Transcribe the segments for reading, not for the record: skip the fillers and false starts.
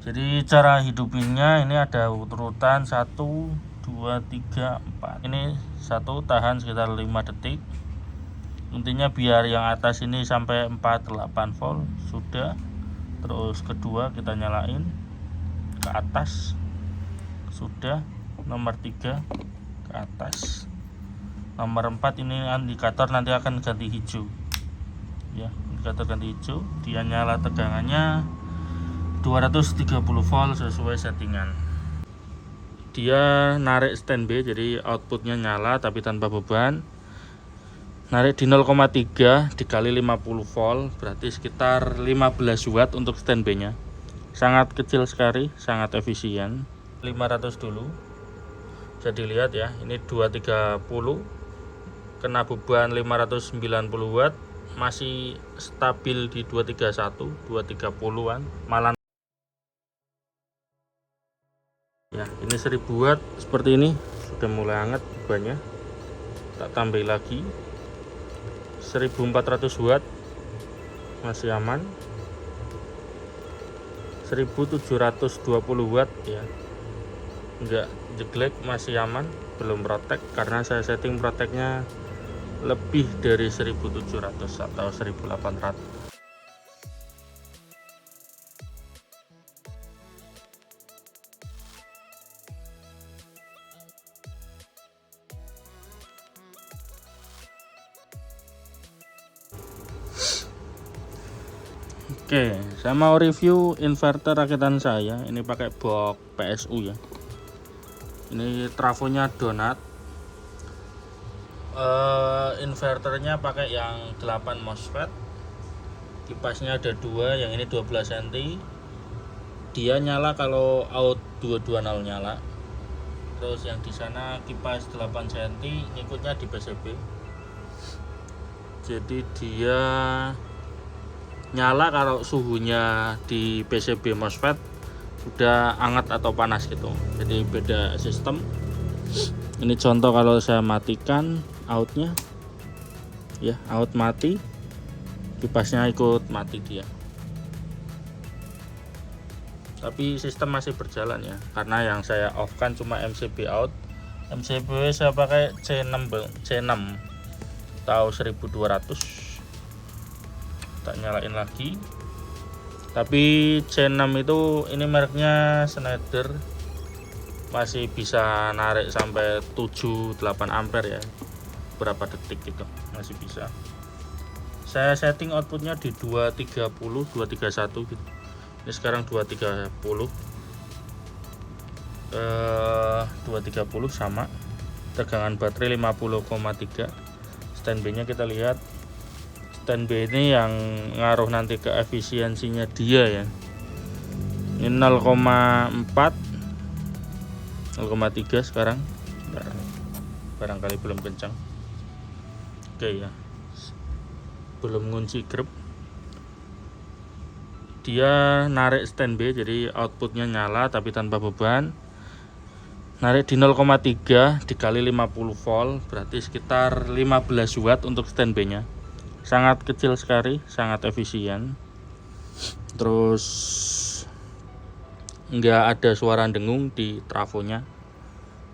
Jadi cara hidupinnya ini ada urutan 1 2 3 4. Ini satu tahan sekitar 5 detik. Intinya biar yang atas ini sampai 48 volt sudah. Terus kedua kita nyalain ke atas sudah. Nomor 3 ke atas. Nomor 4 ini indikator nanti akan ganti hijau ya, indikator ganti hijau. Dia nyala tegangannya 230 volt sesuai settingan. Dia narik standby, jadi outputnya nyala tapi tanpa beban. Narik di 0,3 dikali 50 volt berarti sekitar 15 watt untuk standby nya. Sangat kecil sekali, sangat efisien. 500 dulu bisa dilihat ya, ini 230 kena beban 590 watt, masih stabil di 231 230-an, malah ya. Ini 1000 watt seperti ini, sudah mulai hangat bebannya. Tak tambah lagi 1400 watt masih aman. 1720 watt ya, enggak jeglek, masih aman, belum protek karena saya setting proteknya lebih dari 1700 atau 1800. Oke, saya mau review inverter rakitan saya. Ini pakai box PSU ya. Ini trafonya donat. Inverternya pakai yang 8 MOSFET. Kipasnya ada 2, yang ini 12 cm. Dia nyala kalau out 220 nyala. Terus yang di sana kipas 8 cm, ngikutnya di PCB. Jadi dia nyala kalau suhunya di PCB MOSFET udah hangat atau panas gitu. Jadi beda sistem. Ini contoh kalau saya matikan outnya ya, out mati, kipasnya ikut mati dia. Tapi sistem masih berjalan ya, karena yang saya off kan cuma MCB out. MCB saya pakai C6 atau 1200. Tak nyalain lagi. Tapi C6 itu ini mereknya Schneider, masih bisa narik sampai 7-8 ampere ya, berapa detik gitu masih bisa. Saya setting outputnya di 230 231 gitu. Ini sekarang 230 230 sama. Tegangan baterai 50,3. Standby nya kita lihat. Standby ini yang ngaruh nanti ke efisiensinya dia ya. Ini 0,4 0,3 sekarang. Barangkali belum kencang. Oke ya, belum ngunci grup. Dia narik standby, jadi outputnya nyala tapi tanpa beban. Narik di 0,3 dikali 50 volt berarti sekitar 15 watt untuk standby nya. Sangat kecil sekali, sangat efisien. Terus enggak ada suara dengung di trafonya,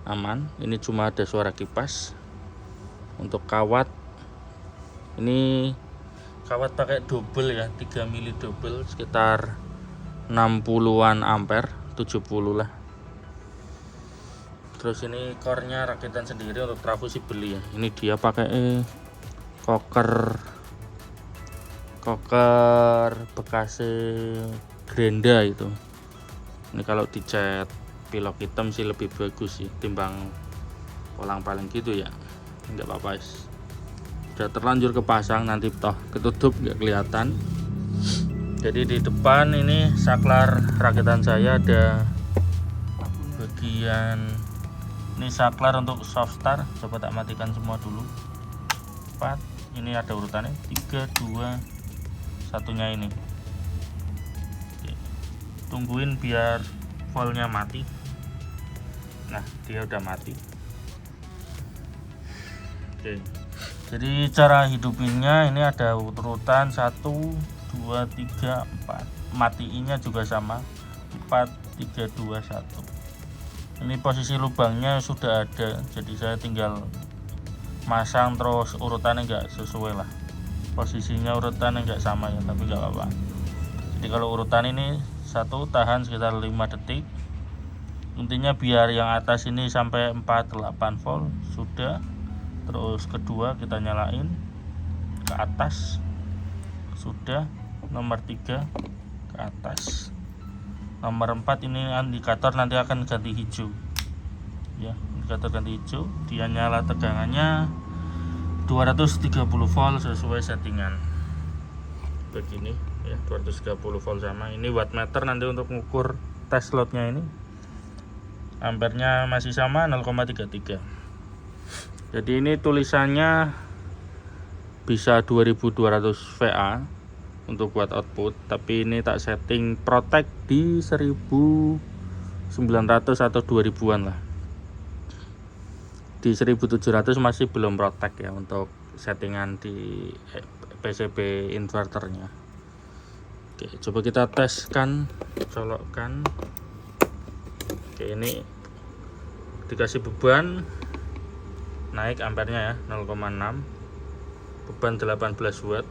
aman. Ini cuma ada suara kipas. Untuk kawat, ini kawat pakai double ya, 3 mili double, sekitar 60-an ampere, 70 lah. Terus ini core-nya rakitan sendiri, untuk trafo sih beli ya. Ini dia pakai koker bekas Grenda itu. Ini kalau dicat pilok hitam sih lebih bagus sih timbang polang-paling gitu ya. Enggak apa-apa, udah terlanjur kepasang, nanti toh ketutup nggak kelihatan. Jadi di depan ini saklar rakitan saya ada bagian ini saklar untuk soft start. Coba tak matikan semua dulu. 4, ini ada urutannya 3 2 satunya ini. Oke. Tungguin biar voltnya mati. Nah, dia udah mati. Oke. Jadi cara hidupinnya ini ada urutan 1 2 3 4. Matiinnya juga sama. 4321. Ini posisi lubangnya sudah ada, jadi saya tinggal masang terus urutannya nggak sesuai lah, posisinya urutannya nggak sama ya, tapi nggak apa-apa. Jadi kalau urutan ini satu tahan sekitar 5 detik, intinya biar yang atas ini sampai 48 volt sudah. Terus kedua kita nyalain ke atas sudah, nomor 3 ke atas, nomor 4 ini indikator nanti akan ganti hijau ya, indikator ganti hijau, dia nyala tegangannya 230 volt sesuai settingan begini ya, 230 volt sama. Ini wattmeter nanti untuk mengukur tes loadnya, ini ampernya masih sama 0,33. jadi ini tulisannya bisa 2200 VA untuk buat output, tapi ini tak setting protect di 1900 atau 2000-an lah. Di 1700 masih belum protect ya untuk settingan di PCB inverternya. Oke, coba kita teskan, colokkan. Oke, ini dikasih beban, naik ampernya ya 0,6, beban 18 watt.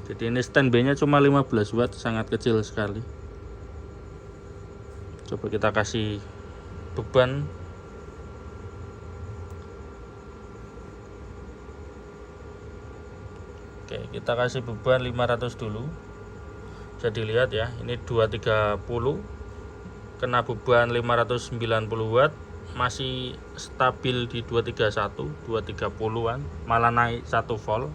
Jadi ini standby nya cuma 15 watt, sangat kecil sekali. Coba kita kasih beban. Oke, kita kasih beban 500 dulu. Bisa dilihat ya, ini 230 kena beban 590 watt, masih stabil di 231, 230-an, malah naik 1 volt.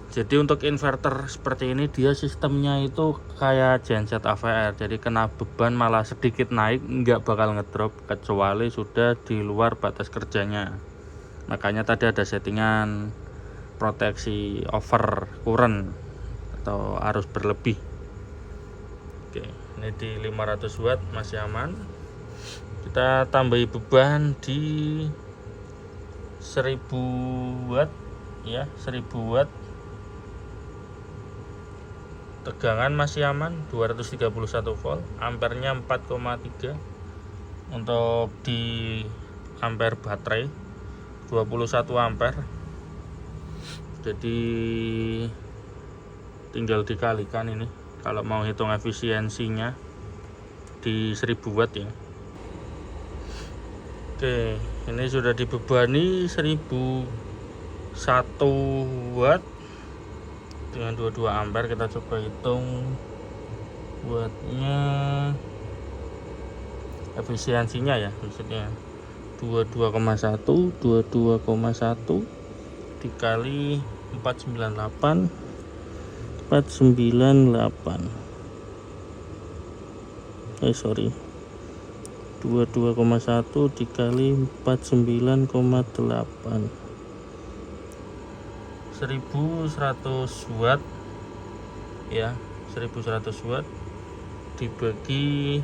Jadi untuk inverter seperti ini dia sistemnya itu kayak genset AVR, jadi kena beban malah sedikit naik, nggak bakal ngedrop kecuali sudah di luar batas kerjanya. Makanya tadi ada settingan proteksi over current atau arus berlebih. Oke, ini di 500 watt masih aman. Kita tambahi beban di 1000 watt ya, 1000 watt. Tegangan masih aman 231 volt, ampernya 4,3. Untuk di ampere baterai 21 ampere. Jadi tinggal dikalikan ini kalau mau hitung efisiensinya di 1000 watt ya. Oke, ini sudah dibebani 1001 watt dengan 22 ampere. Kita coba hitung wattnya, efisiensinya ya, maksudnya 22,1 dikali 498 22,1 dikali 49,8, 1100 watt ya, 1100 watt dibagi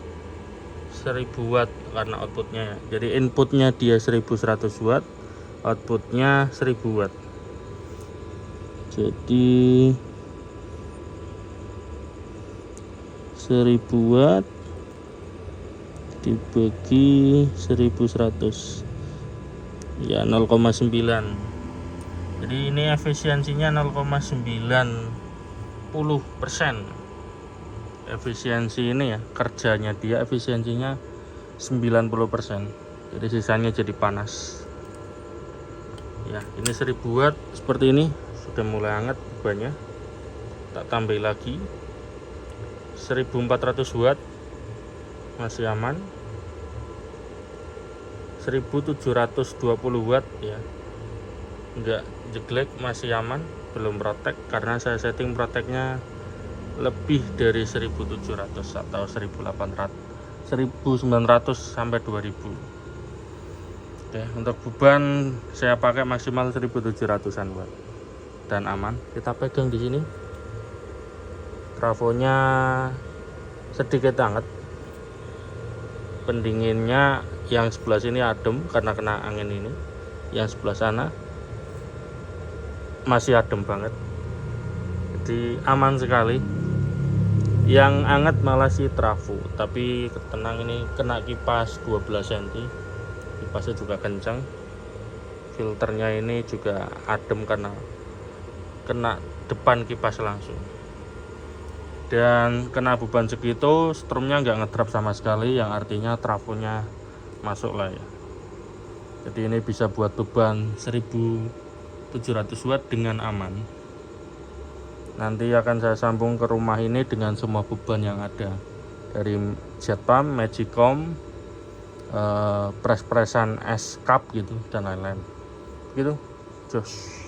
1000 watt karena outputnya ya. Jadi inputnya dia 1100 watt, outputnya 1000 watt. Jadi 1000 watt dibagi 1100 ya 0,9. Jadi ini efisiensinya 0,90%. Efisiensi ini ya, kerjanya dia efisiensinya 90%. Jadi sisanya jadi panas. Ya, ini 1000 watt seperti ini, sudah mulai hangat bebannya. Tak tambah lagi 1400 watt masih aman. 1720 watt ya, enggak jeglek, masih aman, belum protek karena saya setting proteknya lebih dari 1700 atau 1800, 1900 sampai 2000. Oke, untuk beban saya pakai maksimal 1700-an watt dan aman. Kita pegang di sini, trafonya sedikit hangat, pendinginnya yang sebelah sini adem karena kena angin ini, yang sebelah sana masih adem banget, jadi aman sekali. Yang anget malah si trafo, tapi tenang, ini kena kipas 12 cm, kipasnya juga kencang, filternya ini juga adem karena kena depan kipas langsung. Dan kena beban segitu, strumnya nggak ngedrap sama sekali, yang artinya trafonya masuk lah ya. Jadi ini bisa buat beban 1700 watt dengan aman. Nanti akan saya sambung ke rumah ini dengan semua beban yang ada, dari jet pump, magicom, press-pressan es cup gitu dan lain-lain gitu. Jos.